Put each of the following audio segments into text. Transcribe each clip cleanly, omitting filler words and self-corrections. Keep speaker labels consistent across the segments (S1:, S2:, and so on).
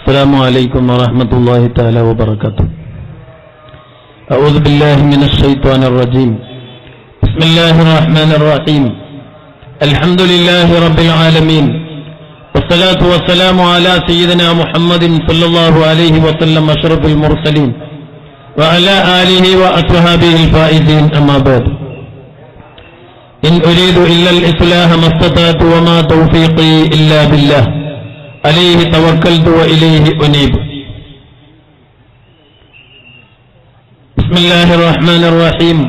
S1: السلام عليكم ورحمة الله تعالى وبركاته. أعوذ بالله من الشيطان الرجيم. بسم الله الرحمن الرحيم. الحمد لله رب العالمين، والصلاة والسلام على سيدنا محمد صلى الله عليه وسلم أشرف المرسلين وعلى آله وأصحابه الفائزين، أما بعد. إن أريد إلا الإصلاح ما استطعت وما توفيقي إلا بالله عليه توكلت وإليه أنيب. بسم الله الرحمن الرحيم.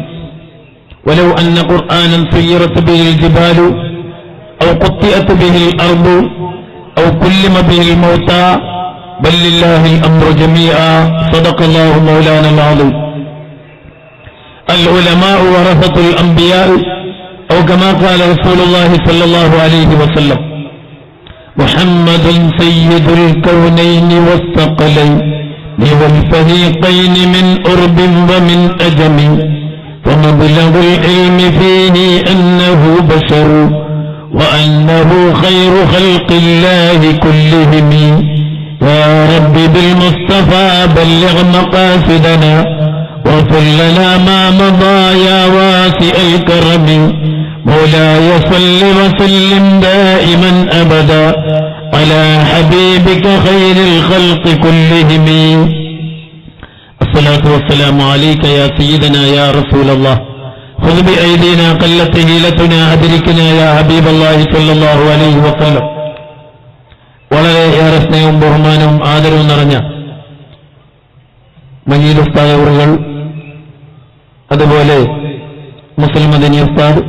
S1: ولو أن قرآنا سيرت به الجبال أو قطئت به الأرض أو كلم به الموتى بل لله الأمر جميعا. صدق الله مولانا العظيم. العلماء ورثة الأنبياء، أو كما قال رسول الله صلى الله عليه وسلم: محمد سيد الكونين والثقلين والفريقين من أرب ومن أجم، ومبلغ العلم فيه أنه بشر وأنه خير خلق الله كلهم. يا رب بالمصطفى بلغ مقاصدنا واغفر لنا ما مضى يا واسع الكرم. مولاي صل وسلم دائما أبدا على حبيبك خير الخلق كلهم. الصلاة والسلام عليك يا سيدنا يا رسول الله. خذ بأيدينا قلت هيلتنا أدركنا يا حبيب الله صلى الله عليه وسلم. വളരെയേറെ സ്നേഹവും ബഹുമാനവും ആദരവും നിറഞ്ഞ മജീദ് ഉസ്താദ് അവറുകൾ, അതുപോലെ മുസ്ലിം മദനി ഉസ്താദ്,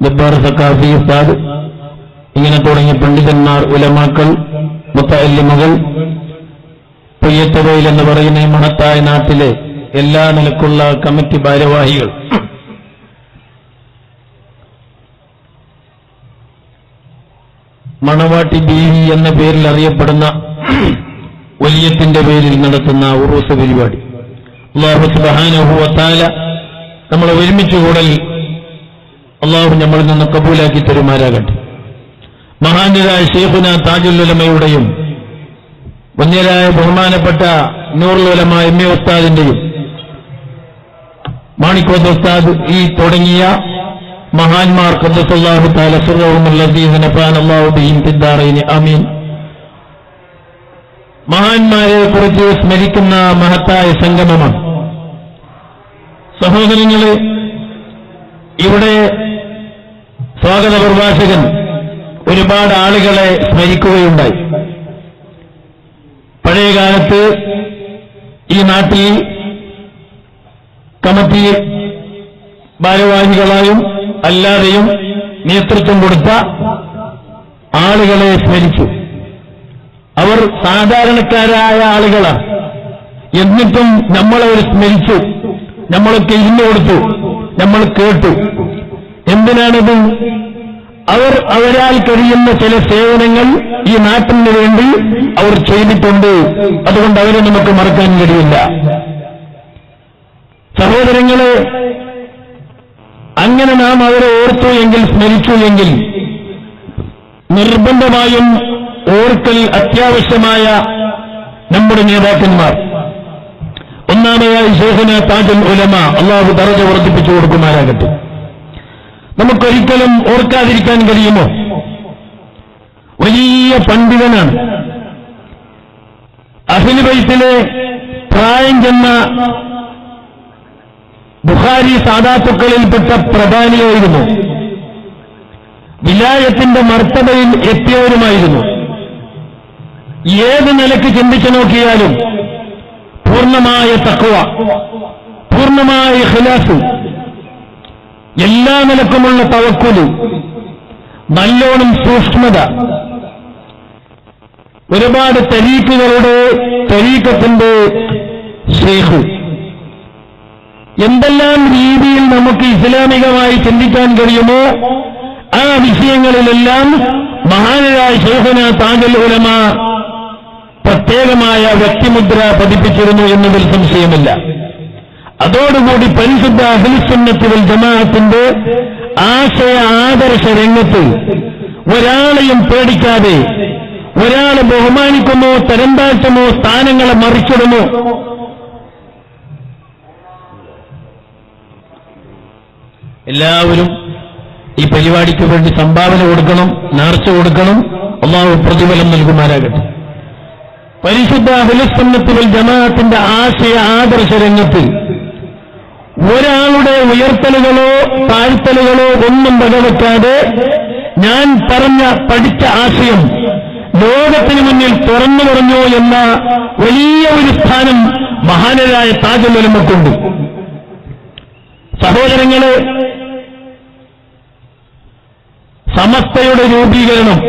S1: ജബ്ബാർ സഖാഫി ഉസ്താദ്, ഇങ്ങനെ തുടങ്ങിയ പണ്ഡിതന്മാർ, ഉലമാക്കൾ, മുത്തഅല്ലിമുകൾ, പൊയ്യത്തവയിൽ എന്ന് പറയുന്ന ഈ മഹത്തായ നാട്ടിലെ എല്ലാ നിലക്കുള്ള കമ്മിറ്റി ഭാരവാഹികൾ, മണവാട്ടി ബീവി എന്ന പേരിൽ അറിയപ്പെടുന്ന വലിയത്തിന്റെ പേരിൽ നടത്തുന്ന ഉറൂസ് പരിപാടി, അല്ലാഹു സുബ്ഹാനഹു വ തആല നമ്മളെ ഒരുമിച്ച് കൂടൽ അല്ലാഹു നമ്മളിൽ നിന്ന് കബൂലാക്കി തരുമാറാകട്ടെ. മഹാന്യരായ ശൈഖുന താജുൽ ഉലമയുടെയും വന്യരായ ബഹുമാനപ്പെട്ട നൂറുൽ ഉലമ എം.എ. ഉസ്താദിന്റെയും മാണിക്കോത്ത് ഉസ്താദ് ഈ തുടങ്ങിയ മഹാന്മാർ ഖദ്ദസല്ലാഹു തആല സിർറഹുൽ അസീസ് നഫഅന അല്ലാഹു ബിഹിം ഫിദ്ദാറൈൻ ആമീൻ. മഹാന്മാരെ കുറിച്ച് സ്മരിക്കുന്ന മഹത്തായ സംഗമമാണ്. സഹോദരങ്ങളെ, ഇവിടെ സ്വാഗത പ്രഭാഷകൻ ഒരുപാട് ആളുകളെ സ്മരിക്കുകയുണ്ടായി. പഴയകാലത്ത് ഈ നാട്ടിൽ കമ്മിറ്റി ഭാരവാഹികളായും അല്ലാതെയും നേതൃത്വം കൊടുത്ത ആളുകളെ സ്മരിച്ചു. അവർ സാധാരണക്കാരായ ആളുകളാണ്. എന്നിട്ടും നമ്മളവർ സ്മരിച്ചു, നമ്മളൊക്കെ ഇരുന്നു കൊടുത്തു, നമ്മൾ കേട്ടു. എന്തിനാണത്? അവരാൽ കഴിയുന്ന ചില സേവനങ്ങൾ ഈ നാട്ടിന് വേണ്ടി അവർ ചെയ്തിട്ടുണ്ട്. അതുകൊണ്ട് അവരെ നമുക്ക് മറക്കാൻ കഴിയില്ല. സഹോദരങ്ങളെ, അങ്ങനെ നാം അവരെ ഓർത്തു എങ്കിൽ, സ്മരിച്ചു എങ്കിൽ, നിർബന്ധമായും ഓർക്കൽ അത്യാവശ്യമായ നമ്മുടെ നേതാക്കന്മാർ. ഒന്നാമതായി ശൈഖുന താജുൽ ഉലമ, അല്ലാഹു ദറജ വർദ്ധിപ്പിച്ചു കൊടുക്കുമാറാകട്ടെ. നമുക്കൊരിക്കലും ഓർക്കാതിരിക്കാൻ കഴിയുമോ? വലിയ പണ്ഡിതനാണ്. അഹ്ലു ബൈത്തിലെ പ്രായം ചെന്ന ബുഖാരി സാദാത്തുക്കളിൽപ്പെട്ട പ്രധാനിയായിരുന്നു. വിലായത്തിന്റെ മർത്തബയിൽ എത്തിയവരുമായിരുന്നു. ഏത് നിലയ്ക്ക് ചിന്തിച്ചു നോക്കിയാലും പൂർണ്ണമായ തഖ്വ, പൂർണ്ണമായ ഇഖ്ലാസ്, എല്ലാ നിലക്കുമുള്ള തവക്കുല്, നല്ലോണം സൂക്ഷ്മത, ഒരുപാട് തരീഖത്തിന്റെ ശൈഖ്, എന്തെല്ലാം രീതിയിൽ നമുക്ക് ഇസ്ലാമികമായി ചിന്തിക്കാൻ കഴിയുമോ ആ വിഷയങ്ങളിലെല്ലാം മഹാനായ ശൈഖുന താജുൽ ഉലമ പ്രത്യേകമായ വ്യക്തിമുദ്ര പതിപ്പിച്ചിരുന്നു എന്നതിൽ സംശയമില്ല. അതോടുകൂടി പരിശുദ്ധ അഹ്ലുസുന്നത്തി വൽ ജമാഅത്തിന്റെ ആശയ ആദർശ രംഗത്ത് ഒരാളെയും പേടിക്കാതെ ഒരാളെ ബഹുമാനിക്കുമോ, തരം താഴ്ത്തുമോ, സ്ഥാനങ്ങളെ മറിച്ചിടുമോ? എല്ലാവരും ഈ പരിപാടിക്ക് വേണ്ടി സംഭാവന കൊടുക്കണം, നേർച്ച കൊടുക്കണം. അല്ലാഹു പ്രതിഫലം നൽകുമാരാകട്ടെ. പരിശുദ്ധ അഹ്ലുസ് സുന്നത്ത് വൽ ജമാഅത്തിന്റെ ആശയ ആദർശ രംഗത്ത് ഒരാളുടെ ഉയർത്തലുകളോ താഴ്ത്തലുകളോ ഒന്നും വകവെക്കാതെ ഞാൻ പഠിച്ച ആശയം ലോകത്തിന് മുന്നിൽ തുറന്നു പറഞ്ഞു എന്ന വലിയ ഒരു സ്ഥാനം മഹാനരായ താജുൽ ഉലമക്കുണ്ട്. സഹോദരങ്ങളെ, സമസ്തയുടെ രൂപീകരണം